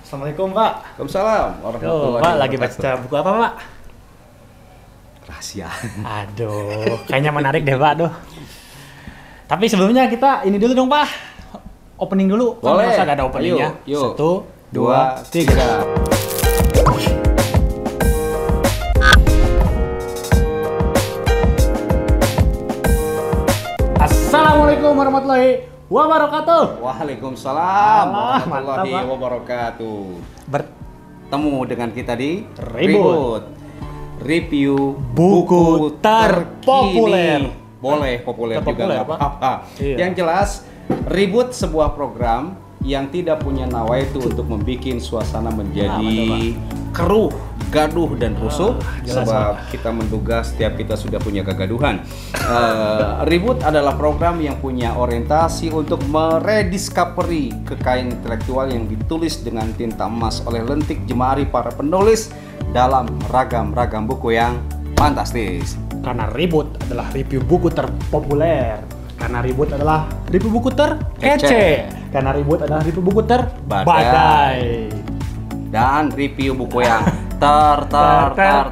Assalamualaikum Pak. Waalaikumsalam warahmatullahi Pak lagi baca buku apa Pak? Rahasia. Aduh, kayaknya menarik deh Pak. Aduh. Tapi sebelumnya kita ini dulu dong Pak. Opening dulu. Boleh. Kan masa ada openingnya. Yuk. 1, 2, 3. Assalamualaikum warahmatullahi wabarakatuh. Waalaikumsalam warahmatullahi mantap, Pak. wabarakatuh. Bertemu Dengan kita di Ribut. Review Buku terpopuler. Boleh populer juga Terpopuler, nggak Pak. apa-apa. Iya. Yang jelas Ribut sebuah program yang tidak punya nawaitu untuk membuat suasana menjadi keruh, gaduh dan rusuh, jelas, sebab kita menduga setiap kita sudah punya kegaduhan. Ribut adalah program yang punya orientasi untuk merediscovery kekayaan intelektual yang ditulis dengan tinta emas oleh lentik jemari para penulis dalam ragam-ragam buku yang fantastis. Karena Ribut adalah review buku terpopuler. Karena Ribut adalah review buku terkece. Kece. Karena Ribut adalah review buku Badai. terbadai. Dan review buku yang yang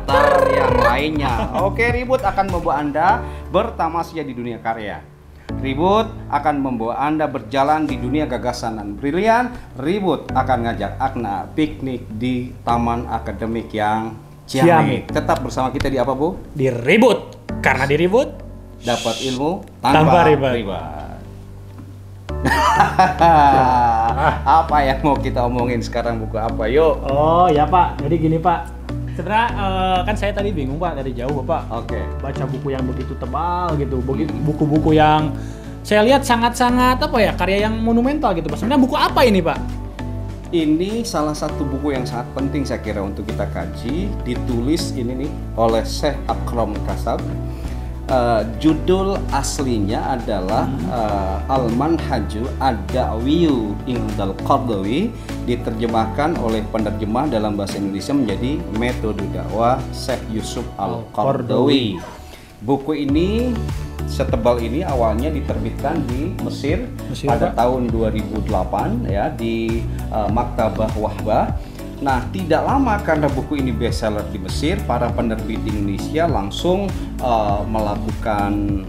lainnya. Oke, Ribut akan membawa Anda bertamasya di dunia karya. Ribut akan membawa Anda berjalan di dunia gagasan dan brilian. Ribut akan ngajak Akna piknik di taman akademik yang ciamik. Tetap bersama kita di apa, Bu? Di Ribut. Karena di Ribut Dapat ilmu Tanpa tanpa ribet. Apa yang mau kita omongin sekarang, buku apa? Yuk. Oh ya Pak, jadi gini Pak. Sebenarnya kan saya tadi bingung Pak dari jauh Bapak Oke. baca buku yang begitu tebal gitu, buku-buku yang saya lihat sangat-sangat apa ya, karya yang monumental gitu Pak. Sebenarnya buku apa ini Pak? Ini salah satu buku yang sangat penting saya kira untuk kita kaji. Ditulis ini nih oleh Syekh Akram Kasab. Judul aslinya adalah Al-Manhaju Ad-Da'wiyu Indal Qardawi, diterjemahkan oleh penerjemah dalam bahasa Indonesia menjadi Metode Dakwah Syekh Yusuf Al-Qardawi. Buku ini setebal ini awalnya diterbitkan di Mesir pada Pak? tahun 2008 ya di Maktabah Wahbah. Nah, tidak lama karena buku ini bestseller di Mesir, para penerbit Indonesia langsung melakukan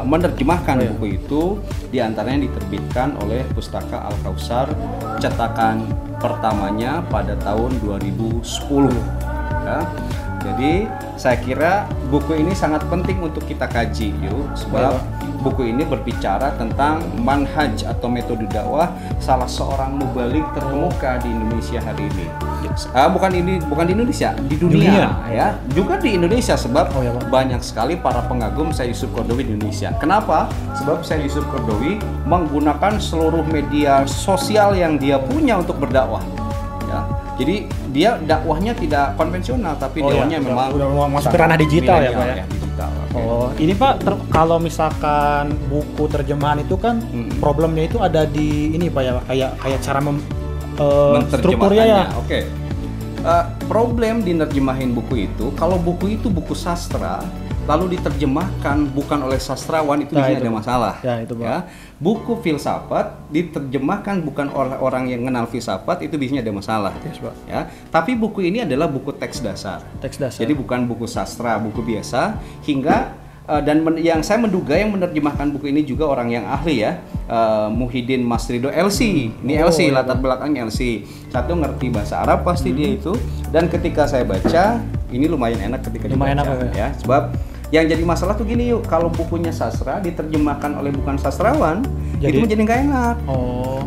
menerjemahkan buku itu. Di antaranya diterbitkan oleh Pustaka Al-Kausar, cetakan pertamanya pada tahun 2010. Ya. Jadi saya kira buku ini sangat penting untuk kita kaji, yuk, sebab buku ini berbicara tentang manhaj atau metode dakwah salah seorang mubalik terkemuka di Indonesia hari ini. Bukan di Indonesia, di dunia. Ya, juga di Indonesia sebab banyak sekali para pengagum Syekh Yusuf Qardawi di Indonesia. Kenapa? Sebab Syekh Yusuf Qardawi menggunakan seluruh media sosial yang dia punya untuk berdakwah. Ya. Jadi dia dakwahnya tidak konvensional, tapi dakwahnya memang udah masuk ke ranah digital ya Pak ya. Digital. Oh, ini Pak, kalau misalkan buku terjemahan itu kan problemnya itu ada di ini Pak ya, kayak cara strukturnya ya. Oke. Problem di nerjemahin buku itu, kalau buku itu buku sastra lalu diterjemahkan bukan oleh sastrawan, itu biasanya ada masalah. Ya, itu Pak. Ya. Buku filsafat diterjemahkan bukan oleh orang yang kenal filsafat, itu biasanya ada masalah. Yes, Pak. Ya. Tapi buku ini adalah buku teks dasar. Teks dasar. Jadi bukan buku sastra, buku biasa. Hingga yang saya menduga yang menerjemahkan buku ini juga orang yang ahli ya, Muhyiddin Masrido LC. Ini LC, latar belakangnya LC. Satu ngerti bahasa Arab pasti dia itu. Dan ketika saya baca, ini lumayan enak ketika dibaca ya. Sebab yang jadi masalah tuh gini, yuk, kalau bukunya sastra diterjemahkan oleh bukan sastrawan, itu menjadi nggak enak.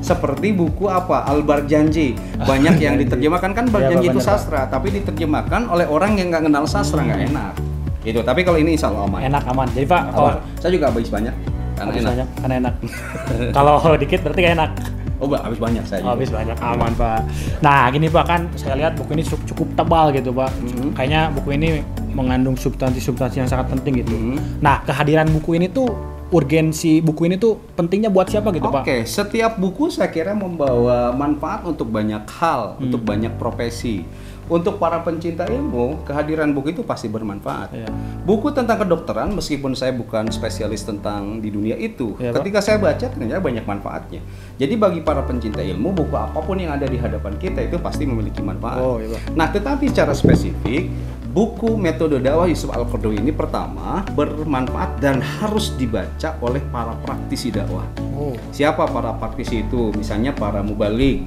Seperti buku apa Al-Barjanji, banyak yang diterjemahkan kan Barjanji itu sastra, tapi diterjemahkan oleh orang yang nggak kenal sastra, nggak enak. Itu. Tapi kalau ini insya Allah aman. Enak, aman. Jadi Pak, saya juga habis banyak karena enak. Karena enak. Kalau dikit berarti nggak enak. Oh, habis banyak saya juga. Habis banyak, aman Pak. Nah, gini Pak, kan saya lihat buku ini cukup tebal gitu Pak. Kayaknya buku ini mengandung substansi yang sangat penting gitu. Nah, kehadiran buku ini tuh, urgensi buku ini tuh pentingnya buat siapa gitu Pak? Oke, setiap buku saya kira membawa manfaat untuk banyak hal, untuk banyak profesi. Untuk para pencinta ilmu, kehadiran buku itu pasti bermanfaat. Iya. Buku tentang kedokteran, meskipun saya bukan spesialis tentang di dunia itu, Iya, Pak. ketika saya baca ternyata banyak manfaatnya. Jadi bagi para pencinta ilmu, buku apapun yang ada di hadapan kita itu pasti memiliki manfaat. Oh, iya, Pak. Nah, tetapi secara spesifik, buku Metode Dakwah Yusuf Al-Qaradawi ini pertama bermanfaat dan harus dibaca oleh para praktisi dakwah. Oh. Siapa para praktisi itu? Misalnya para mubalik,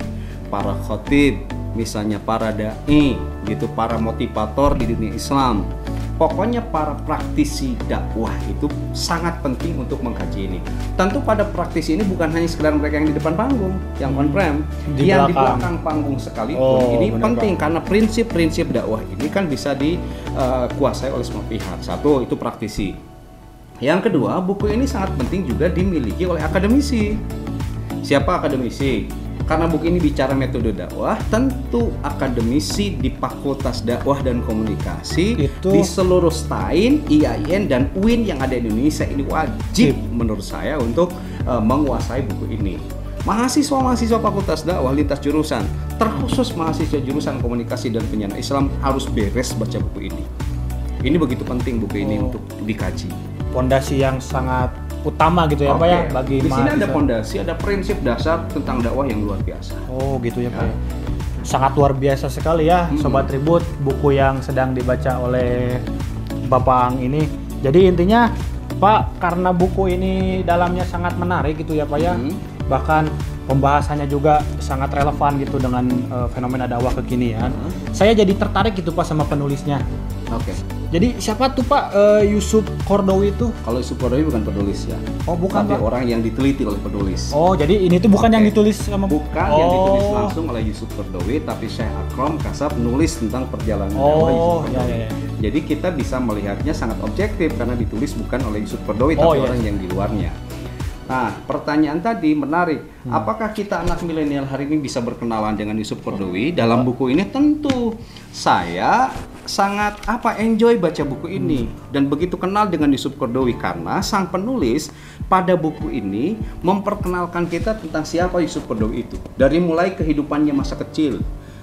para khotib, misalnya para dai, gitu, para motivator di dunia Islam. Pokoknya para praktisi dakwah itu sangat penting untuk mengkaji ini. Tentu pada praktisi ini bukan hanya sekedar mereka yang di depan panggung, yang on-prem, Di yang di belakang. belakang panggung sekalipun. Oh, Ini benar, penting karena prinsip-prinsip dakwah ini kan bisa dikuasai oleh semua pihak. Satu, itu praktisi. Yang kedua, buku ini sangat penting juga dimiliki oleh akademisi. Siapa akademisi? Karena buku ini bicara metode dakwah, tentu akademisi di Fakultas Dakwah dan Komunikasi Itu- di seluruh STAIN, IAIN, dan UIN yang ada di Indonesia ini wajib menurut saya untuk menguasai buku ini. Mahasiswa-mahasiswa Fakultas Dakwah lintas jurusan, terkhusus mahasiswa jurusan Komunikasi dan Penyiaran Islam harus beres baca buku ini. Ini begitu penting buku ini untuk dikaji. Pondasi yang sangat utama gitu ya, Pak ya, Oke. bagi Di sini ada mahasiswa. pondasi, ada prinsip dasar tentang dakwah yang luar biasa. Oh, gitu ya, Pak. Ya. Sangat luar biasa sekali ya, Sobat Tribut, buku yang sedang dibaca oleh Bapak Ang ini. Jadi intinya, Pak, karena buku ini dalamnya sangat menarik gitu ya, Pak ya. Bahkan pembahasannya juga sangat relevan gitu dengan fenomena dakwah kekinian. Saya jadi tertarik gitu, Pak, sama penulisnya. Oke. Jadi siapa tuh, Pak, Yusuf Qaradawi itu? Kalau Yusuf Qaradawi bukan penulis ya. Oh, bukan, Tapi Pak. orang yang diteliti oleh penulis. Oh, jadi ini tuh bukan Oke. yang ditulis sama Bukan yang ditulis langsung oleh Yusuf Qaradawi, tapi Syekh Akram Kasab nulis tentang perjalanan dakwah Yusuf Oh, Qaradawi. ya. Jadi kita bisa melihatnya sangat objektif karena ditulis bukan oleh Yusuf Qaradawi, tapi Oh, iya. orang yang di luarnya. Nah, pertanyaan tadi menarik. Apakah kita anak milenial hari ini bisa berkenalan dengan Yusuf Qaradawi? Dalam buku ini tentu saya sangat enjoy baca buku ini dan begitu kenal dengan Yusuf Qaradawi karena sang penulis pada buku ini memperkenalkan kita tentang siapa Yusuf Qaradawi itu. Dari mulai kehidupannya masa kecil,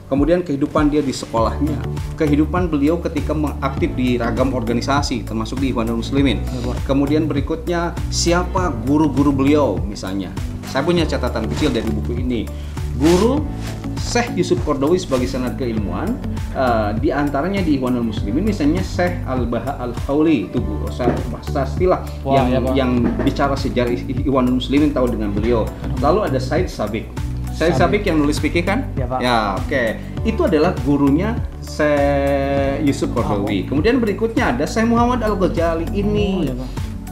kemudian kehidupan dia di sekolahnya, kehidupan beliau ketika aktif di ragam organisasi termasuk di Ikhwanul Muslimin. Kemudian berikutnya siapa guru-guru beliau misalnya. Saya punya catatan kecil dari buku ini. Guru Syekh Yusuf Qaradawi sebagai sanad keilmuan, di antaranya di Ikhwanul Muslimin misalnya Syekh Al-Baha Al-Hauli, itu bahasa istilah Wah, ya, Pak. yang bicara sejarah Ikhwanul Muslimin tahu dengan beliau. Lalu ada Said Sabiq. Said Sabiq yang nulis fikih kan? Ya, Pak. Ya, oke. Itu adalah gurunya Syekh Yusuf Qaradawi. Kemudian berikutnya ada Syekh Muhammad Al-Ghazali ini. Oh, ya, Pak.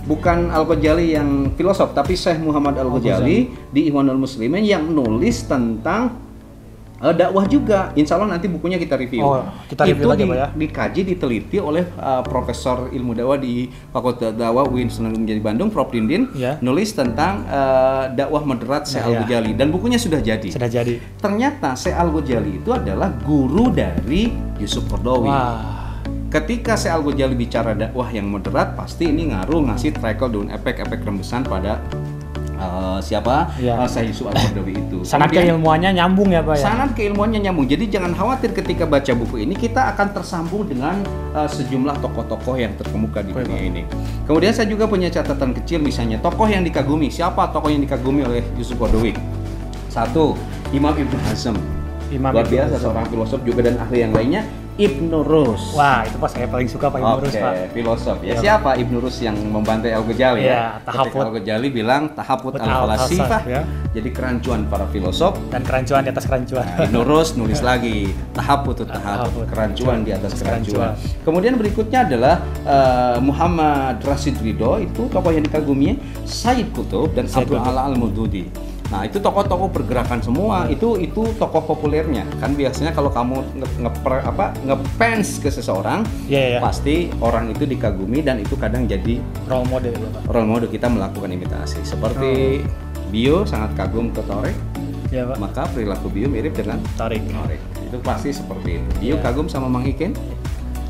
Bukan Al-Ghazali yang filosof, tapi Syekh Muhammad Al-Ghazali di Ikhwanul Muslimin yang nulis tentang dakwah juga. Insya Allah nanti bukunya kita review. Oh, kita review lagi, Pak ya. Dikaji, diteliti oleh Profesor Ilmu Dakwah di Fakultas Dakwah UIN Sunan Gunung Bandung, Prof. Dindin, Ya. nulis tentang dakwah moderat Syekh Ya, ya. Al-Ghazali dan bukunya sudah jadi. Sudah jadi. Ternyata Syekh Al-Ghazali itu adalah guru dari Yusuf Qaradawi. Wah. Ketika Syekh Al-Ghazali bicara dakwah yang moderat, pasti ini ngasih trickle down efek rembesan pada siapa? Ya. Syekh Yusuf Al-Qaradawi itu. Sanad Kemudian, keilmuannya nyambung ya, Pak ya. sanad keilmuannya nyambung. Jadi jangan khawatir ketika baca buku ini kita akan tersambung dengan sejumlah tokoh-tokoh yang terkemuka di dunia ini. Kemudian saya juga punya catatan kecil misalnya tokoh yang dikagumi. Siapa tokoh yang dikagumi oleh Yusuf Qaradawi? Satu, Imam Ibnu Hazm. Imam Luar Ibnu biasa Hazm. seorang filosof juga dan ahli yang lainnya. Ibnu Rus. Wah, itu Pak saya paling suka Pak Ibnu Rus, Pak. Filosof ya. Ya, Siapa Ibnu Rus yang membantai Al-Ghazali Ya, Ketika tahafut. Al-Ghazali bilang tahafut Betul, al-falasifah, ya. jadi kerancuan para filosof. Dan kerancuan di atas kerancuan. Nah, Ibnu Rus nulis lagi tahafut, Tahafut. kerancuan di atas Kerancuan. kerancuan. Kemudian berikutnya adalah Muhammad Rashid Ridho, itu tokoh yang dikaguminya, Sayyid Qutb dan Sayyid Abdul Qutb. Ala Al-Mududi. Nah, itu tokoh-tokoh pergerakan semua. Itu tokoh populernya. Kan biasanya kalau kamu ngefans ke seseorang, Iya, iya. pasti orang itu dikagumi dan itu kadang jadi Role model ya, Pak. role model kita melakukan imitasi. Seperti Bio sangat kagum ke Torik, Ya, Pak. maka perilaku Bio mirip dengan Tarik. Torik. Itu pasti seperti itu. Bio Ya. kagum sama Mang Iken,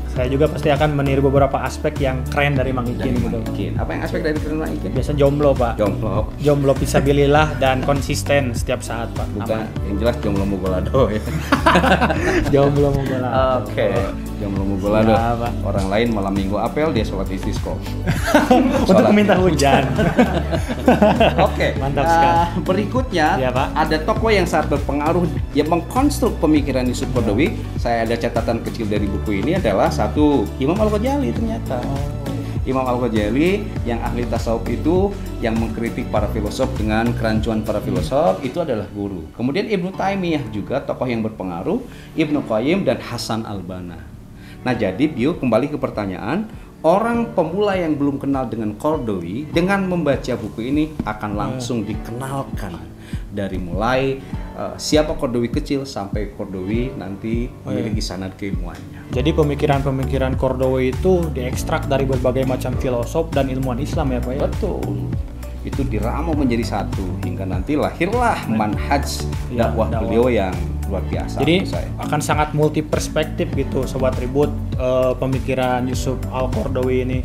Saya juga pasti akan meniru beberapa aspek yang keren dari Mang Dari Ikin Mang gitu. Ikin. Apa yang aspek dari keren Mang Ikin? Biasa jomblo Pak. Jomblo. Jomblo fisabilillah dan konsisten setiap saat Pak. Bukan, Aman. yang jelas jomblo mugolado ya. Jomblo mugolado. Oke. Jomblo mugolado. Siapa? Orang lain malam minggu apel, dia sholat istisqa. Untuk meminta hujan. Oke. Mantap sekali. Berikutnya Iya, Pak. ada tokoh yang sangat berpengaruh yang mengkonstruk pemikiran Yusuf Qaradawi. Saya ada catatan kecil dari buku ini adalah satu, Imam Al-Ghazali ternyata. Imam Al-Ghazali yang ahli tasawuf itu yang mengkritik para filosof dengan kerancuan para filosof itu adalah guru. Kemudian Ibnu Taimiyah juga tokoh yang berpengaruh, Ibnu Qayyim dan Hasan Al-Banna. Nah, jadi Bio kembali ke pertanyaan, orang pemula yang belum kenal dengan Qaradawi dengan membaca buku ini akan langsung dikenalkan dari mulai siapa Qaradawi kecil sampai Qaradawi nanti memiliki sanad keilmuannya. Jadi pemikiran-pemikiran Qaradawi itu diekstrak dari berbagai macam filosof dan ilmuwan Islam ya Pak ya? Betul. Itu diramu menjadi satu hingga nanti lahirlah manhaj dakwah beliau yang luar biasa. Jadi menurut saya. akan sangat multi perspektif gitu Sobat Ribut, pemikiran Yusuf Al-Qaradawi ini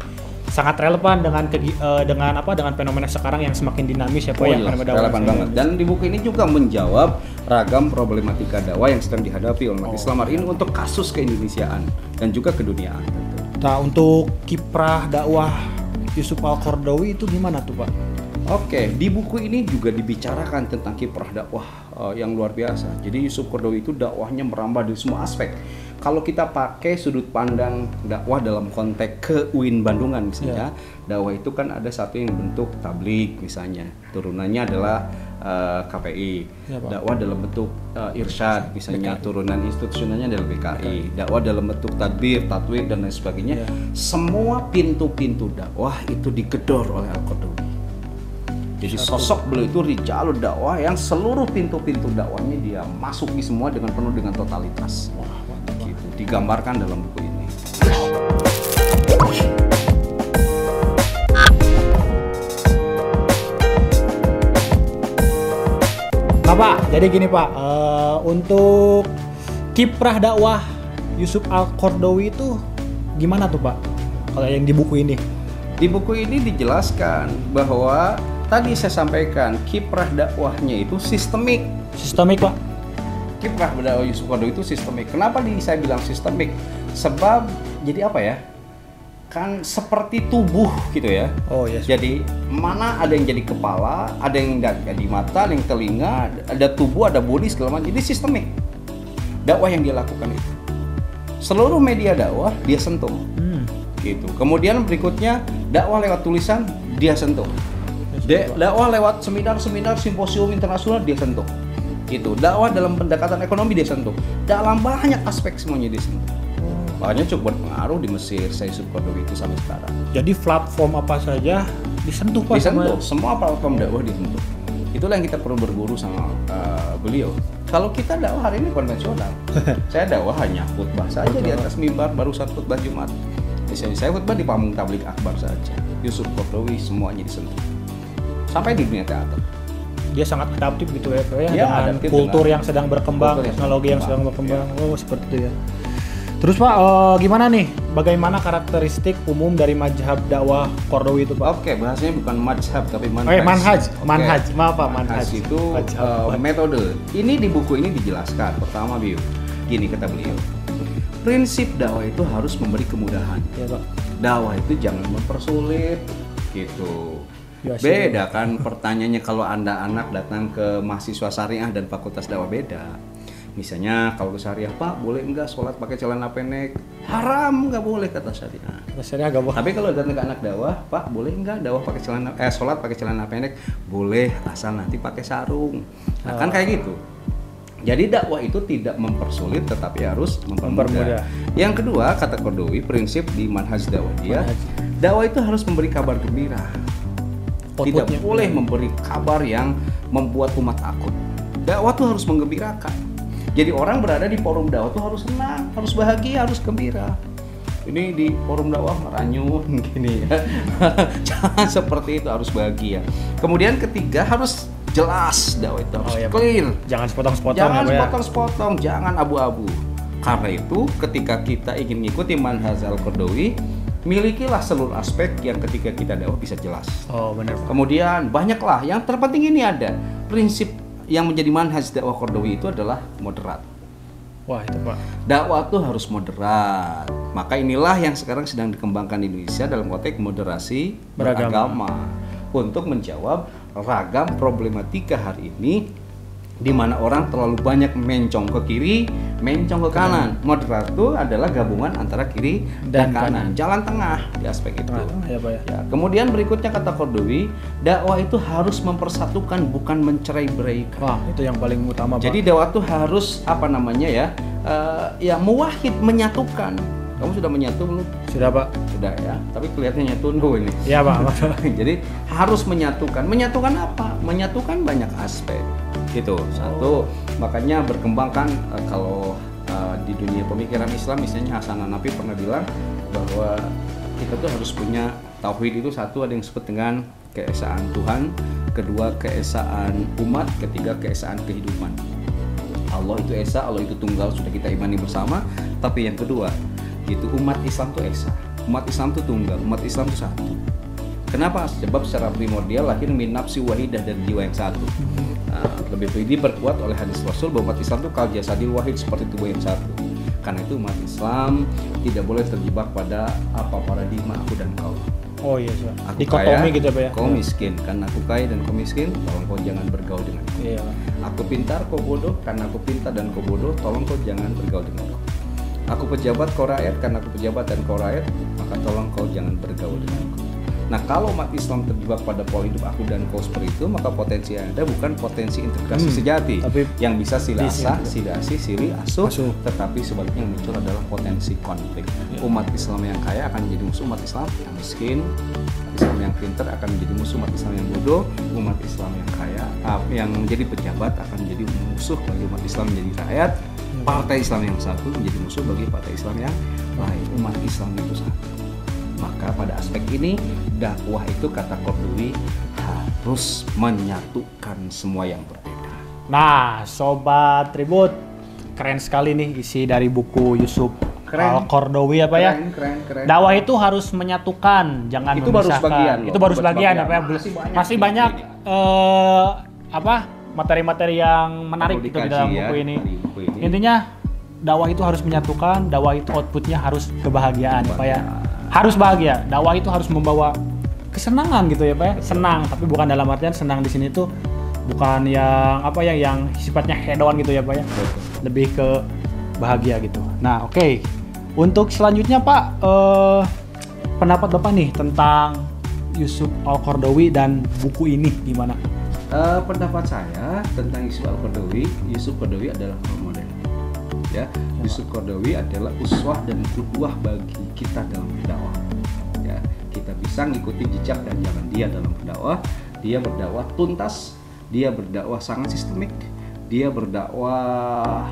sangat relevan dengan fenomena sekarang yang semakin dinamis ya Pak ya. Jelas, relevan banget. Dan di buku ini juga menjawab ragam problematika dakwah yang sedang dihadapi oleh umat Islam hari ini untuk kasus keindonesiaan dan juga keduniaan tentu. Nah, untuk kiprah dakwah Yusuf Al-Qaradawi itu gimana tuh Pak? Oke, di buku ini juga dibicarakan tentang kiprah dakwah yang luar biasa. Jadi Yusuf Qaradawi itu dakwahnya merambah dari semua aspek. Kalau kita pakai sudut pandang dakwah dalam konteks ke UIN Bandungan misalnya, dakwah itu kan ada satu yang bentuk tablik misalnya, turunannya adalah KPI. Dakwah dalam bentuk irsyad misalnya, turunan institusionalnya adalah BKI. Dakwah dalam bentuk tadbir, tatwid dan lain sebagainya. Semua pintu-pintu dakwah itu digedor oleh Al-Qaradawi. Jadi sosok beliau itu rijalud dakwah yang seluruh pintu-pintu dakwahnya dia masuki semua dengan penuh dengan totalitas. Gitu, digambarkan dalam buku ini. Nah Pak, jadi gini Pak, untuk kiprah dakwah Yusuf Al-Qaradawi itu gimana tuh Pak? Kalau yang di buku ini? Di buku ini dijelaskan bahwa tadi saya sampaikan kiprah dakwahnya itu sistemik. Sistemik Pak? Kiprah dakwah Yusuf Qaradawi itu sistemik. Kenapa saya bilang sistemik? Sebab jadi apa ya? Kan seperti tubuh gitu ya. Oh yes. Jadi mana ada yang jadi kepala, ada yang jadi mata, ada yang telinga, ada tubuh, ada body segala macam. Jadi sistemik. Dakwah yang dia lakukan itu. Seluruh media dakwah dia sentuh. Gitu. Kemudian berikutnya dakwah lewat tulisan dia sentuh. Dakwah lewat seminar-seminar simposium internasional dia sentuh. Gitu. Dakwah dalam pendekatan ekonomi dia sentuh. Dalam banyak aspek semuanya dia sentuh. Makanya cukup berpengaruh di Mesir, saya Yusuf Qaradawi itu sampai sekarang. Jadi platform apa saja disentuh Pak? Disentuh, semua platform dakwah disentuh. Itulah yang kita perlu berguru sama beliau. Kalau kita dakwah hari ini konvensional, saya dakwah hanya khutbah saja di atas mimbar, barusan khutbah Jumat. Misalnya saya khutbah di pamung tablik akbar saja. Yusuf Qaradawi semuanya disentuh. Sampai di dunia teater. Dia sangat adaptif gitu ya Pak ya, Ya, dengan adaptif kultur dengan yang sedang berkembang, kultur yang teknologi yang sedang berkembang. berkembang. Oh, seperti itu ya. Terus Pak, gimana nih? Bagaimana karakteristik umum dari mazhab dakwah Qaradawi itu Pak? Oke, bahasanya bukan mazhab tapi manhaj. Manhaj. Oke. Manhaj. Maaf Pak, manhaj. Itu Mazhab. metode. Ini di buku ini dijelaskan. Pertama, Biu. Gini kata beliau. Prinsip dakwah itu harus memberi kemudahan. Ya Pak. Dakwah itu jangan mempersulit gitu. Ya, Beda kan pertanyaannya kalau Anda anak datang ke mahasiswa syariah dan fakultas dakwah beda. Misalnya kalau ke syariah, Pak boleh enggak sholat pakai celana pendek? Haram, nggak boleh kata syariah. Rasanya agak bohong. Tapi kalau datang ke anak dakwah, Pak boleh enggak dakwah pakai sholat pakai celana pendek? Boleh, asal nanti pakai sarung. Nah, kan kayak gitu. Jadi dakwah itu tidak mempersulit tetapi harus mempermudah. Yang kedua, kata Qaradawi, prinsip di manhaj dakwah dia, dakwah itu harus memberi kabar gembira. Tidak boleh memberi kabar yang membuat umat takut. Dakwah itu harus menggembirakan. Jadi orang berada di forum dakwah itu harus senang, harus bahagia, harus gembira. Ini di forum dakwah meranyun gini ya. Jangan seperti itu, harus bahagia. Kemudian ketiga harus jelas, dakwah itu harus clear. Jangan sepotong-sepotong. Jangan sepotong-sepotong, jangan abu-abu. Karena itu ketika kita ingin mengikuti manhaj Al-Qaradawi, milikilah seluruh aspek yang ketika kita dakwah bisa jelas. Oh benar Pak. Kemudian banyaklah, yang terpenting ini ada prinsip yang menjadi manhaj dakwah Qaradawi itu adalah moderat. Wah itu Pak. Dakwah itu harus moderat. Maka inilah yang sekarang sedang dikembangkan di Indonesia dalam konteks moderasi beragama untuk menjawab ragam problematika hari ini, di mana orang terlalu banyak mencong ke kiri, mencong ke kanan. Moderat itu adalah gabungan antara kiri dan kanan. Jalan tengah di aspek itu. Ya, Pak, ya. Ya, kemudian berikutnya kata Qaradawi, dakwah itu harus mempersatukan, bukan mencerai-beraikan. Wah, itu yang paling utama, Pak. Jadi dakwah itu harus apa namanya ya? Ya muwahhid, menyatukan. Kamu sudah menyatu belum? Sudah Pak. Sudah ya. Tapi kelihatannya nyatu dulu ini. Iya Pak. Jadi harus menyatukan. Menyatukan apa? Menyatukan banyak aspek. Gitu. Satu, makanya berkembangkan kalau di dunia pemikiran Islam, misalnya Hasan Hanafi pernah bilang bahwa kita tuh harus punya tauhid itu satu, ada yang disebut dengan keesaan Tuhan, kedua keesaan umat, ketiga keesaan kehidupan. Allah itu esa, Allah itu tunggal, sudah kita imani bersama. Tapi yang kedua, itu umat Islam itu esa, umat Islam itu tunggal, umat Islam itu satu. Kenapa? Sebab secara primordial lahir min nafsi wahidah, dari jiwa yang satu. Lebih diperkuat oleh hadis Rasul bahwa umat Islam itu kal jasadil wahid, seperti tubuh yang satu. Karena itu umat Islam tidak boleh terjebak pada paradigma aku dan kau. Oh iya, Aku dikotomi kaya, gitu Pak ya. Kau miskin, karena aku kaya dan kau miskin, tolong kau jangan bergaul dengan aku. Iya. Aku pintar, kau bodoh, karena aku pintar dan kau bodoh, tolong kau jangan bergaul dengan aku. Aku pejabat, kau rakyat, karena aku pejabat dan kau rakyat, maka tolong kau jangan bergaul dengan aku. Nah, kalau umat Islam terjebak pada pola hidup aku dan kau seperti itu, maka potensi yang ada bukan potensi integrasi sejati, tapi yang bisa sila asah, sila asih, silih asuh, Asuh. tetapi sebaliknya yang muncul adalah potensi konflik. Umat Islam yang kaya akan menjadi musuh umat Islam yang miskin, umat Islam yang pintar akan menjadi musuh umat Islam yang bodoh, umat Islam yang kaya, yang menjadi pejabat akan menjadi musuh bagi umat Islam menjadi rakyat, partai Islam yang satu menjadi musuh bagi partai Islam yang lain. Umat Islam itu satu. Maka pada aspek ini dakwah itu kata Qaradawi harus menyatukan semua yang berbeda. Nah, Sobat Tribut, keren sekali nih isi dari buku Yusuf Al-Qaradawi apa ya? Keren. Dakwah itu harus menyatukan, jangan Itu baru memisahkan. sebagian loh. Itu baru sebagian apa ya? Masih banyak materi-materi yang menarik gitu di dalam buku ini. Intinya dakwah itu harus menyatukan, dakwah itu outputnya harus kebahagiaan Pak ya. Harus bahagia. Dakwah itu harus membawa kesenangan gitu ya Pak ya. Senang, tapi bukan dalam artian senang di sini tuh bukan yang sifatnya hedon gitu ya Pak ya. Lebih ke bahagia gitu. Nah, oke. Untuk selanjutnya Pak, pendapat Bapak nih tentang Yusuf Al-Qaradawi dan buku ini gimana? Pendapat saya tentang Yusuf Al-Qaradawi, Yusuf Qaradawi adalah role model. Ya, Yusuf Qaradawi adalah uswah dan qudwah bagi kita dalam berdakwah. Ya, kita bisa ngikuti jejak dan jalan dia dalam berdakwah. Dia berdakwah tuntas, dia berdakwah sangat sistemik, dia berdakwah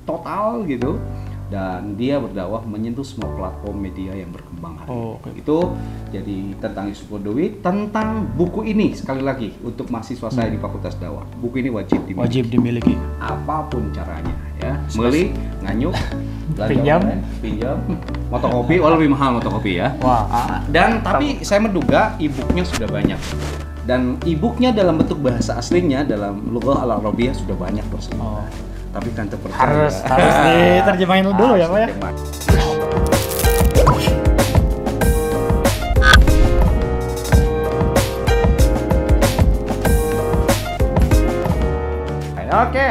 total gitu, dan dia berdakwah menyentuh semua platform media yang berkembang hari ini. Itu jadi tentang Yusuf Qaradawi. Tentang buku ini, sekali lagi untuk mahasiswa saya di Fakultas Dakwah, buku ini wajib dimiliki. Apapun caranya ya, beli, nganyuk, pinjam, motokopi, lebih mahal motokopi ya. Dan tapi saya menduga e-booknya sudah banyak. Dan e-booknya dalam bentuk bahasa aslinya dalam lughah al-Arabiyah sudah banyak tersedia. Tapi kan harus diterjemahin dulu ya Pak ya. Oke.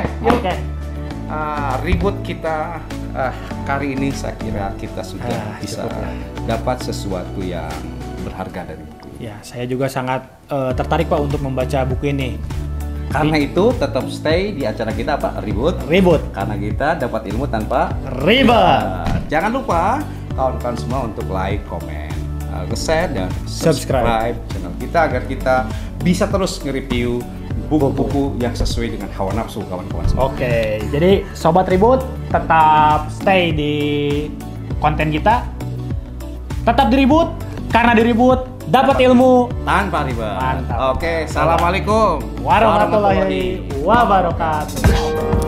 Ribut kita kali ini saya kira kita sudah bisa dapat sesuatu yang berharga dari buku. Ya, saya juga sangat tertarik Pak untuk membaca buku ini. Karena itu tetap stay di acara kita apa? Ribut. Karena kita dapat ilmu tanpa ribet. Jangan lupa kawan-kawan semua untuk like, komen, share dan subscribe channel kita agar kita bisa terus nge-review buku-buku yang sesuai dengan hawa nafsu kawan-kawan semua. Oke, jadi Sobat Ribut tetap stay di konten kita. Tetap diribut, karena diribut dapat ilmu tanpa ribet. Mantap. Oke, assalamualaikum warahmatullahi wabarakatuh.